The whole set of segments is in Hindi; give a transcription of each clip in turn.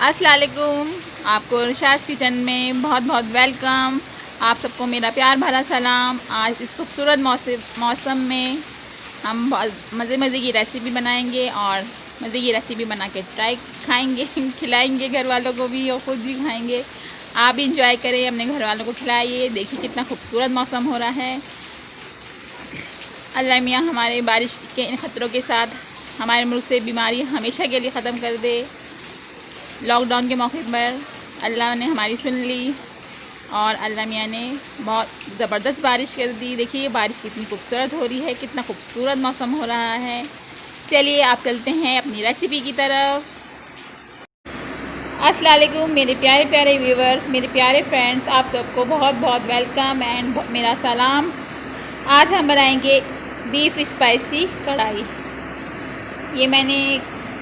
अस्सलाम वालेकुम। आपको इरशाद किचन में बहुत बहुत वेलकम। आप सबको मेरा प्यार भरा सलाम। आज इस खूबसूरत मौसम में हम बहुत मज़े की रेसिपी बनाएंगे और मज़े की रेसिपी बना के खाएंगे खिलाएंगे घर वालों को भी और ख़ुद भी खाएंगे। आप भी इंजॉय करें, अपने घर वालों को खिलाइए। देखिए कितना खूबसूरत मौसम हो रहा है। अल्लाह मियाँ हमारे बारिश के इन ख़तरों के साथ हमारे मुल्क से बीमारी हमेशा के लिए ख़त्म कर दे। लॉकडाउन के मौके पर अल्लाह ने हमारी सुन ली और अल्लाह मियाँ ने बहुत ज़बरदस्त बारिश कर दी। देखिए बारिश कितनी खूबसूरत हो रही है, कितना खूबसूरत मौसम हो रहा है। चलिए आप चलते हैं अपनी रेसिपी की तरफ। अस्सलाम वालेकुम मेरे प्यारे प्यारे व्यूवर्स, मेरे प्यारे फ्रेंड्स, आप सबको बहुत बहुत वेलकम एंड मेरा सलाम। आज हम बनाएंगे बीफ स्पाइसी कढ़ाई। ये मैंने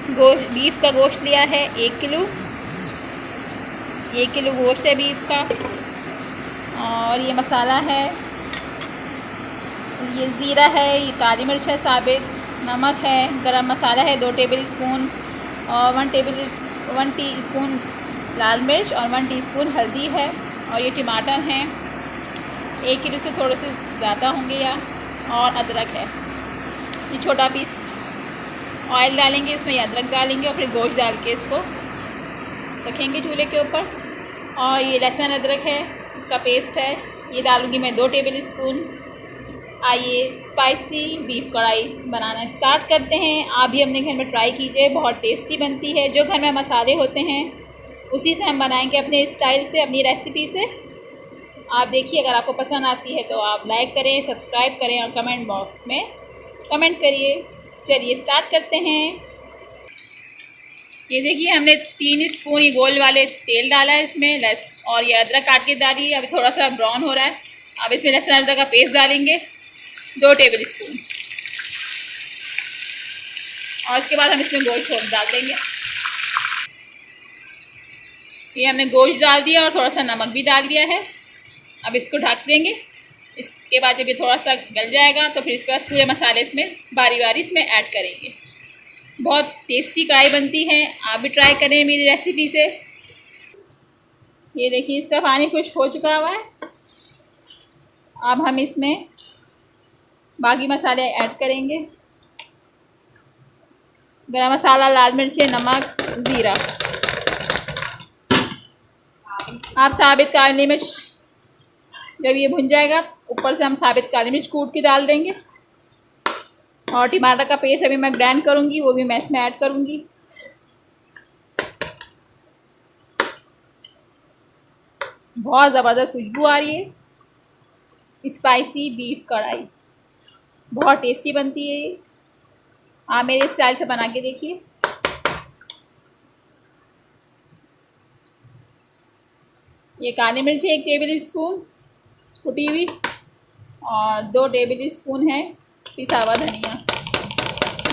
बीफ का गोश्त लिया है 1 किलो। 1 किलो गोश्त है बीफ का। और ये मसाला है, ये ज़ीरा है, ये काली मिर्च है साबित, नमक है, गरम मसाला है 2 टेबल स्पून और 1 टीस्पून लाल मिर्च और 1 टीस्पून हल्दी है। और ये टमाटर हैं 1 किलो से थोड़े से ज़्यादा होंगे या। और अदरक है, ये छोटा पीस। ऑयल डालेंगे इसमें, ये अदरक डालेंगे और फिर गोश्त डाल के इसको रखेंगे चूल्हे के ऊपर। और ये लहसुन अदरक है, इसका पेस्ट है, ये डालूँगी मैं 2 टेबल स्पून। आइए स्पाइसी बीफ कढ़ाई बनाना स्टार्ट करते हैं। आप भी अपने घर में ट्राई कीजिए, बहुत टेस्टी बनती है। जो घर में मसाले होते हैं उसी से हम बनाएंगे, अपने स्टाइल से, अपनी रेसिपी से। आप देखिए, अगर आपको पसंद आती है तो आप लाइक करें, सब्सक्राइब करें और कमेंट बॉक्स में कमेंट करिए। चलिए स्टार्ट करते हैं। ये देखिए हमने 3 स्पून ये गोल वाले तेल डाला है इसमें, और ये अदरक काट के डाली है। अभी थोड़ा सा ब्राउन हो रहा है। अब इसमें लहसुन अदरक का पेस्ट डालेंगे 2 टेबल स्पून। और उसके बाद हम इसमें गोश्त डाल देंगे। ये हमने गोश्त डाल दिया और थोड़ा सा नमक भी डाल दिया है। अब इसको ढक देंगे। इसके बाद जब ये थोड़ा सा गल जाएगा तो फिर इसके बाद पूरे मसाले इसमें बारी बारी इसमें ऐड करेंगे। बहुत टेस्टी कढ़ाई बनती है, आप भी ट्राई करें मेरी रेसिपी से। ये देखिए इसका पानी खुश्क हो चुका हुआ है। अब हम इसमें बाकी मसाले ऐड करेंगे। गरम मसाला, लाल मिर्चें, नमक, ज़ीरा। आप साबित काली मिर्च, जब ये भुन जाएगा ऊपर से हम साबित काली मिर्च कूट के डाल देंगे। और टमाटर का पेस्ट अभी मैं ग्राइंड करूँगी, वो भी मैं इसमें ऐड करूँगी। बहुत ज़बरदस्त खुशबू आ रही है। स्पाइसी बीफ कढ़ाई बहुत टेस्टी बनती है ये। आप मेरे स्टाइल से बना के देखिए। ये काली मिर्च 1 टेबल स्पून कुटी हुई और 2 टेबल स्पून है पिसा हुआ धनिया,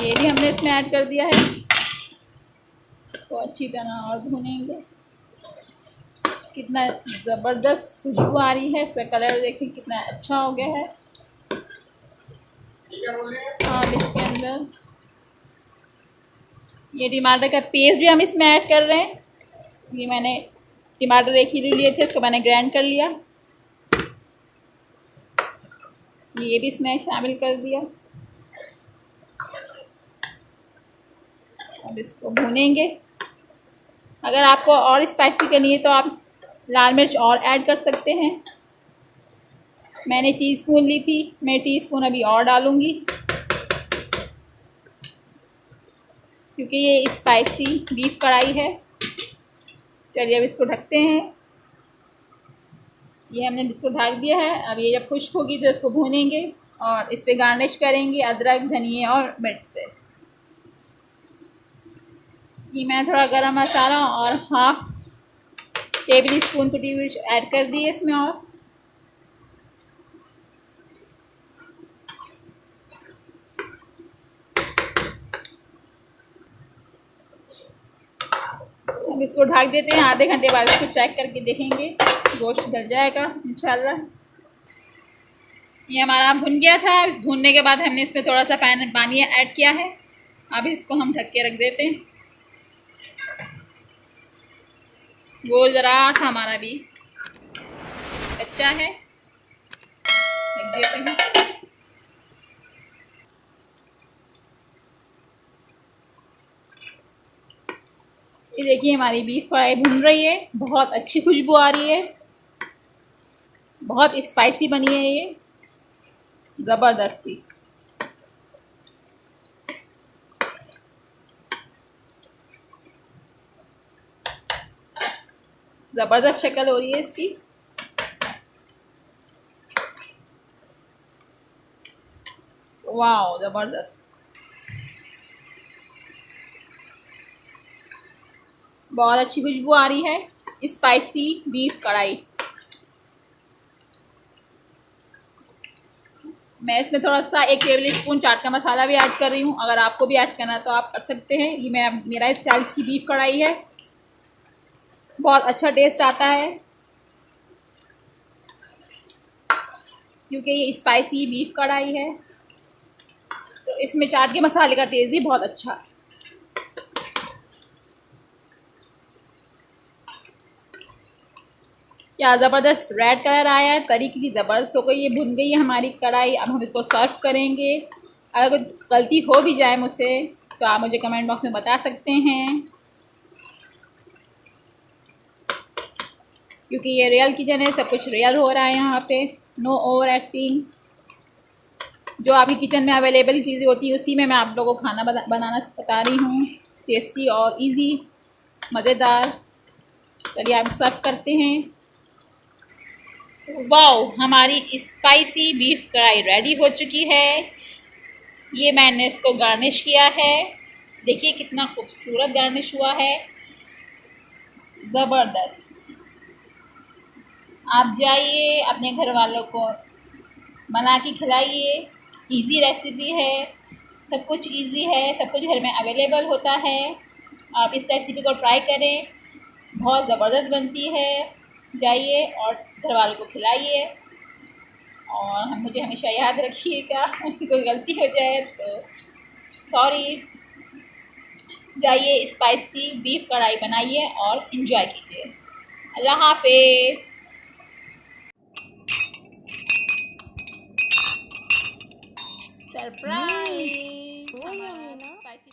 ये भी हमने इसमें ऐड कर दिया है। इसको अच्छी तरह और भूनेंगे। कितना ज़बरदस्त खुशबू आ रही है, इसका कलर देखिए कितना अच्छा हो गया है। और इसके अंदर ये टमाटर का पेस्ट भी हम इसमें ऐड कर रहे हैं। ये मैंने टमाटर 1 किलो लिए थे, इसको मैंने ग्राइंड कर लिया। ये भी इसमें शामिल कर दिया। अब इसको भूनेंगे। अगर आपको और स्पाइसी करनी है तो आप लाल मिर्च और ऐड कर सकते हैं। मैंने टीस्पून ली थी, मैं टीस्पून अभी और डालूँगी क्योंकि ये स्पाइसी बीफ कढ़ाई है। चलिए अब इसको ढकते हैं। ये हमने इसको ढक दिया है। अब ये जब खुश्क होगी तो इसको भूनेंगे और इस पर गार्निश करेंगे अदरक, धनिया और मिर्च से। ये मैं थोड़ा गरम मसाला और 1/2 टेबल स्पून कुटी मिर्च ऐड कर दी है इसमें। और अब इसको ढक देते हैं। आधे घंटे बाद इसको चेक करके देखेंगे, गोश्त गल जाएगा इंशाल्लाह। ये हमारा भुन गया था। इस भुनने के बाद हमने इसमें थोड़ा सा पानी ऐड किया है। अब इसको हम ढक के रख देते हैं। गोल ज़रा सा हमारा भी कच्चा है, रख देते हैं। ये देखिए हमारी बीफ फ्राई भुन रही है, बहुत अच्छी खुशबू आ रही है, बहुत स्पाइसी बनी है ये, ज़बरदस्ती। ज़बरदस्त शक्ल हो रही है इसकी। वाह, ज़बरदस्त, बहुत अच्छी खुशबू आ रही है। स्पाइसी बीफ कढ़ाई। मैं इसमें थोड़ा सा 1 टेबल स्पून चाट का मसाला भी ऐड कर रही हूँ। अगर आपको भी ऐड करना है तो आप कर सकते हैं। ये मेरा स्टाइल की बीफ कढ़ाई है, बहुत अच्छा टेस्ट आता है क्योंकि ये स्पाइसी बीफ कढ़ाई है, तो इसमें चाट के मसाले का टेस्ट भी बहुत अच्छा है। क्या ज़बरदस्त रेड कलर आया है, तरी की ज़बरदस्त हो गई, ये भुन गई है हमारी कढ़ाई। अब हम इसको सर्व करेंगे। अगर कोई गलती हो भी जाए मुझसे तो आप मुझे कमेंट बॉक्स में बता सकते हैं, क्योंकि ये रियल किचन है, सब कुछ रियल हो रहा है यहाँ पे, नो ओवर एक्टिंग। जो आपकी किचन में अवेलेबल चीज़ें होती है उसी में मैं आप लोगों को खाना बनाना बता रही हूँ, टेस्टी और इजी, मज़ेदार। चलिए आप सर्व करते हैं। वाओ, हमारी स्पाइसी बीफ कढ़ाई रेडी हो चुकी है। ये मैंने इसको गार्निश किया है, देखिए कितना खूबसूरत गार्निश हुआ है, ज़बरदस्त। आप जाइए अपने घर वालों को बना के खिलाइए। इजी रेसिपी है, सब कुछ इजी है, सब कुछ घर में अवेलेबल होता है। आप इस रेसिपी को ट्राई करें, बहुत ज़बरदस्त बनती है। जाइए और घर वालों को खिलाइए, और हम मुझे हमेशा याद रखिएगा कोई गलती हो जाए तो सॉरी। जाइए स्पाइसी बीफ कढ़ाई बनाइए और इन्जॉय कीजिए। अल्लाह हाफिज़। सरप्राइज, वही है ना। स्पाइसी